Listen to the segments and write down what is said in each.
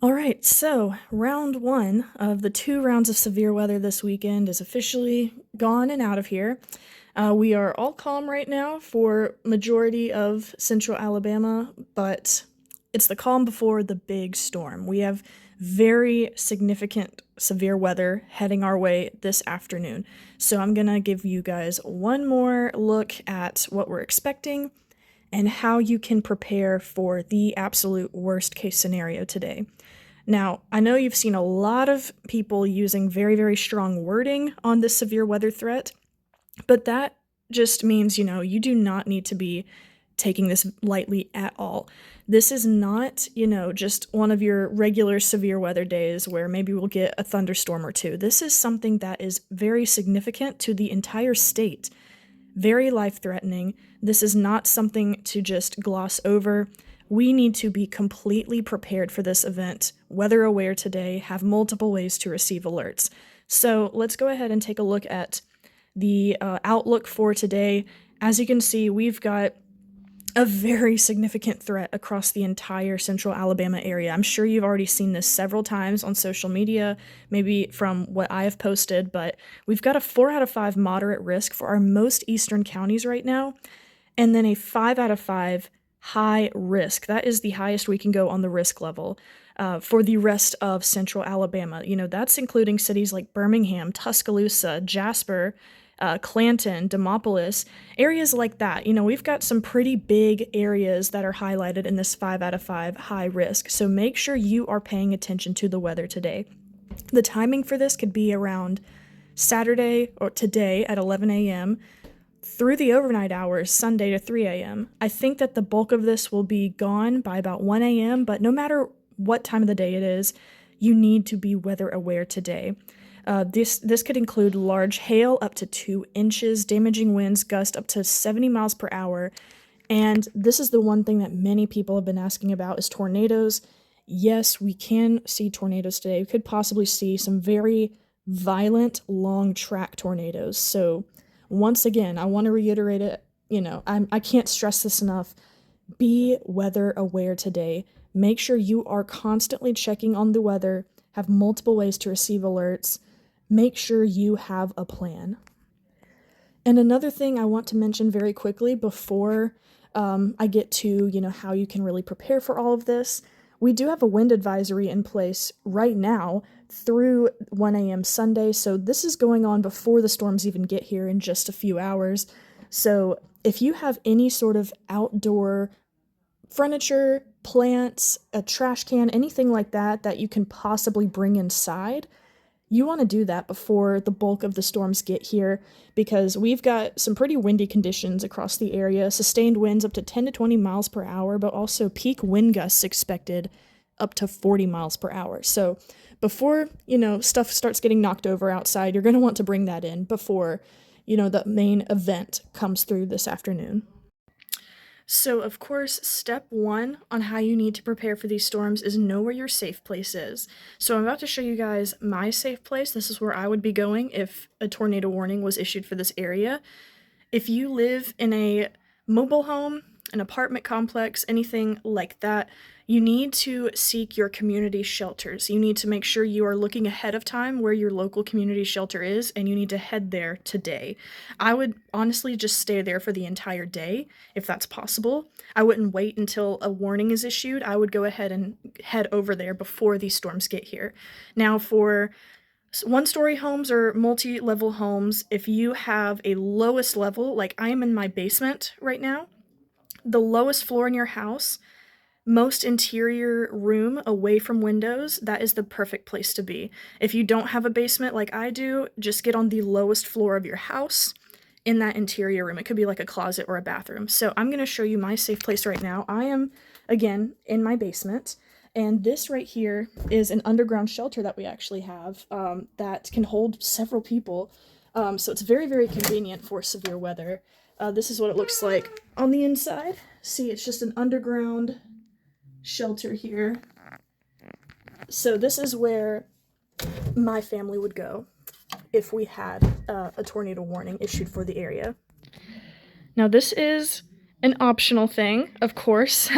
All right, so round one of the 2 rounds of severe weather this weekend is officially gone and out of here. We are all calm right now for majority of central Alabama, but it's the calm before the big storm. We have very significant severe weather heading our way this afternoon. So I'm gonna give you guys one more look at what we're expecting and how you can prepare for the absolute worst case scenario today. Now, I know you've seen a lot of people using very, very strong wording on this severe weather threat, but that just means, you do not need to be taking this lightly at all. This is not, just one of your regular severe weather days where maybe we'll get a thunderstorm or two. This is something that is very significant to the entire state, very life threatening. This is not something to just gloss over. We need to be completely prepared for this event, weather aware today, have multiple ways to receive alerts. So let's go ahead and take a look at the outlook for today. As you can see, we've got a very significant threat across the entire central Alabama area. I'm sure you've already seen this several times on social media, maybe from what I have posted, but we've got a 4 out of 5 moderate risk for our most eastern counties right now, and then a 5 out of 5 high risk. That is the highest we can go on the risk level for the rest of central Alabama. That's including cities like Birmingham, Tuscaloosa, Jasper, Clanton, Demopolis, areas like that. We've got some pretty big areas that are highlighted in this 5 out of 5 high risk. So make sure you are paying attention to the weather today. The timing for this could be around Saturday or today at 11 a.m. through the overnight hours, Sunday to 3 a.m. I think that the bulk of this will be gone by about 1 a.m., but no matter what time of the day it is, you need to be weather aware today. This could include large hail up to 2 inches, damaging winds gust up to 70 miles per hour, and this is the one thing that many people have been asking about is tornadoes. Yes, we can see tornadoes today. We could possibly see some very violent, long track tornadoes. So once again, I want to reiterate it. I can't stress this enough. Be weather aware today. Make sure you are constantly checking on the weather, have multiple ways to receive alerts. Make sure you have a plan. And another thing I want to mention very quickly before I get to, how you can really prepare for all of this, we do have a wind advisory in place right now through 1 a.m. Sunday, so this is going on before the storms even get here in just a few hours. So if you have any sort of outdoor furniture, plants, a trash can, anything like that you can possibly bring inside, you want to do that before the bulk of the storms get here because we've got some pretty windy conditions across the area, sustained winds up to 10 to 20 miles per hour, but also peak wind gusts expected up to 40 miles per hour. So before, stuff starts getting knocked over outside, you're going to want to bring that in before, the main event comes through this afternoon. So, of course, step one on how you need to prepare for these storms is know where your safe place is. So, I'm about to show you guys my safe place. This is where I would be going if a tornado warning was issued for this area. If you live in a mobile home, an apartment complex, anything like that, you need to seek your community shelters. You need to make sure you are looking ahead of time where your local community shelter is, and you need to head there today. I would honestly just stay there for the entire day, if that's possible. I wouldn't wait until a warning is issued. I would go ahead and head over there before these storms get here. Now, for one-story homes or multi-level homes, if you have a lowest level, like I am in my basement right now, the lowest floor in your house, most interior room away from windows, that is the perfect place to be. If you don't have a basement like I do, just get on the lowest floor of your house in that interior room. It could be like a closet or a bathroom. So I'm going to show you my safe place right now. I am, again, in my basement. And this right here is an underground shelter that we actually have that can hold several people. So it's very, very convenient for severe weather. This is what it looks like on the inside. See, it's just an underground shelter here. So this is where my family would go if we had a tornado warning issued for the area. Now this is An optional thing, of course,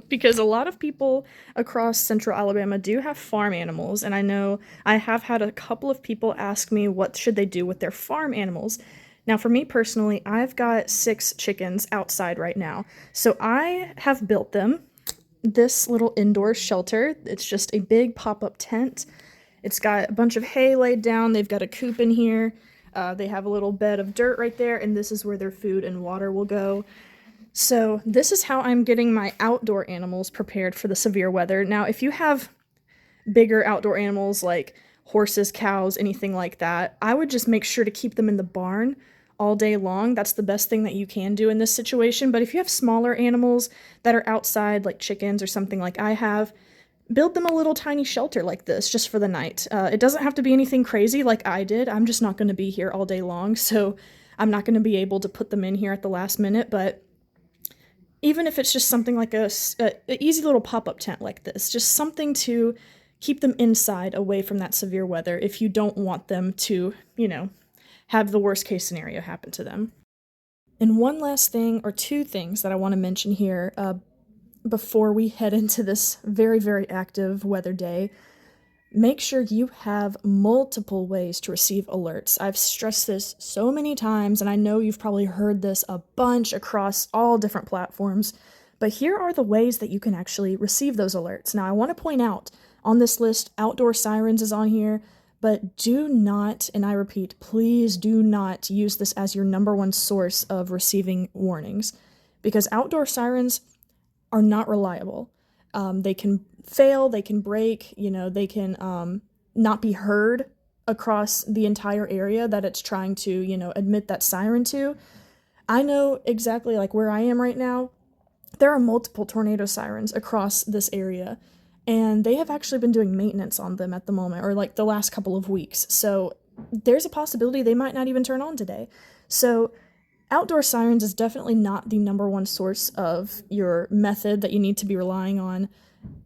because a lot of people across central Alabama do have farm animals, and I know I have had a couple of people ask me what should they do with their farm animals. Now, for me personally, I've got 6 chickens outside right now, so I have built them this little indoor shelter. It's just a big pop-up tent. It's got a bunch of hay laid down. They've got a coop in here. They have a little bed of dirt right there, and this is where their food and water will go. So this is how I'm getting my outdoor animals prepared for the severe weather. Now, if you have bigger outdoor animals like horses, cows, anything like that, I would just make sure to keep them in the barn all day long. That's the best thing that you can do in this situation. But if you have smaller animals that are outside, like chickens or something like I have, build them a little tiny shelter like this just for the night. It doesn't have to be anything crazy like I did. I'm just not going to be here all day long, so I'm not going to be able to put them in here at the last minute. But even if it's just something like a easy little pop-up tent like this, just something to keep them inside away from that severe weather if you don't want them to, have the worst case scenario happen to them. And one last thing, or two things that I want to mention here before we head into this very, very active weather day. Make sure you have multiple ways to receive alerts. I've stressed this so many times, and I know you've probably heard this a bunch across all different platforms, but here are the ways that you can actually receive those alerts. Now, I want to point out, on this list, outdoor sirens is on here, but do not, and I repeat, please do not use this as your number one source of receiving warnings, because outdoor sirens are not reliable. They can fail, they can break, they can not be heard across the entire area that it's trying to, emit that siren to. I know exactly like where I am right now, there are multiple tornado sirens across this area, and they have actually been doing maintenance on them at the moment, or like the last couple of weeks. So there's a possibility they might not even turn on today. So outdoor sirens is definitely not the number one source of your method that you need to be relying on.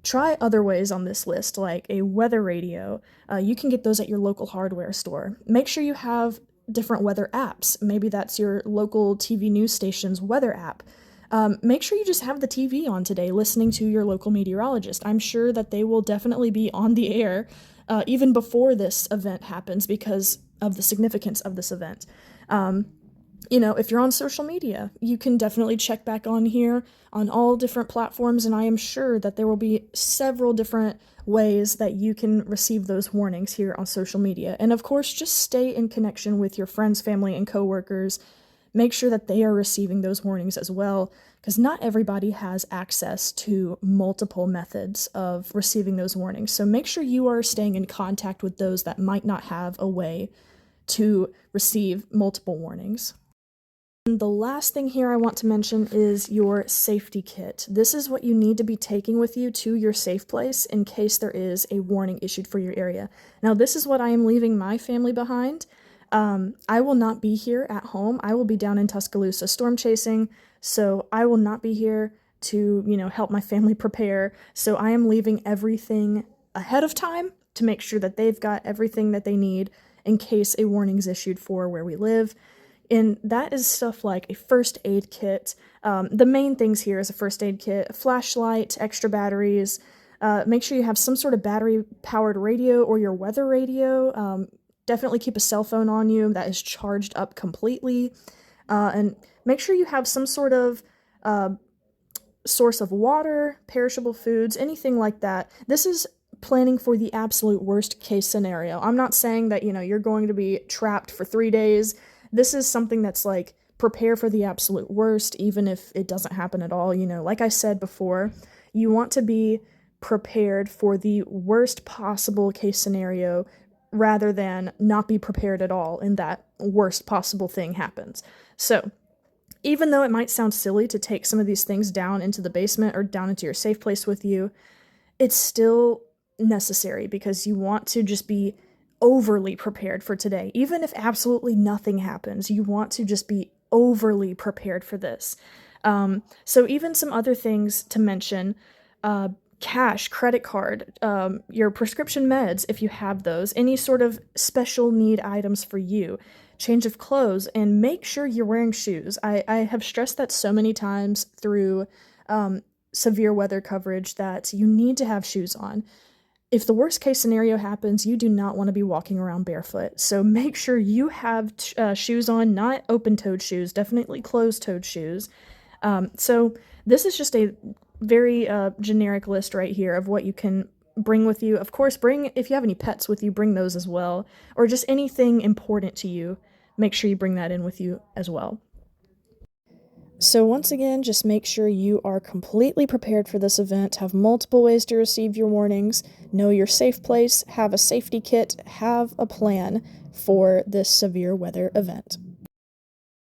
Try other ways on this list, like a weather radio. You can get those at your local hardware store. Make sure you have different weather apps. Maybe that's your local TV news station's weather app. Make sure you just have the TV on today, listening to your local meteorologist. I'm sure that they will definitely be on the air even before this event happens because of the significance of this event. If you're on social media, you can definitely check back on here on all different platforms, and I am sure that there will be several different ways that you can receive those warnings here on social media. And of course, just stay in connection with your friends, family, and coworkers. Make sure that they are receiving those warnings as well, because not everybody has access to multiple methods of receiving those warnings. So make sure you are staying in contact with those that might not have a way to receive multiple warnings. And the last thing here I want to mention is your safety kit. This is what you need to be taking with you to your safe place in case there is a warning issued for your area. Now, this is what I am leaving my family behind. I will not be here at home. I will be down in Tuscaloosa storm chasing, so I will not be here to, help my family prepare. So I am leaving everything ahead of time to make sure that they've got everything that they need in case a warning is issued for where we live. And that is stuff like a first aid kit. The main things here is a first aid kit, a flashlight, extra batteries. Make sure you have some sort of battery-powered radio or your weather radio. Definitely keep a cell phone on you that is charged up completely. And make sure you have some sort of source of water, perishable foods, anything like that. This is planning for the absolute worst case scenario. I'm not saying that, you're going to be trapped for 3 days. This is something that's like prepare for the absolute worst, even if it doesn't happen at all. Like I said before, you want to be prepared for the worst possible case scenario rather than not be prepared at all and that worst possible thing happens. So even though it might sound silly to take some of these things down into the basement or down into your safe place with you, it's still necessary because you want to just be overly prepared for today. Even if absolutely nothing happens, you want to just be overly prepared for this. So even some other things to mention, cash, credit card, your prescription meds, if you have those, any sort of special need items for you, change of clothes, and make sure you're wearing shoes. I have stressed that so many times through severe weather coverage that you need to have shoes on. If the worst case scenario happens, you do not want to be walking around barefoot. So make sure you have shoes on, not open-toed shoes, definitely closed-toed shoes. So this is just a very generic list right here of what you can bring with you. Of course, if you have any pets with you, bring those as well, or just anything important to you. Make sure you bring that in with you as well. So once again, just make sure you are completely prepared for this event, have multiple ways to receive your warnings, know your safe place, have a safety kit, have a plan for this severe weather event.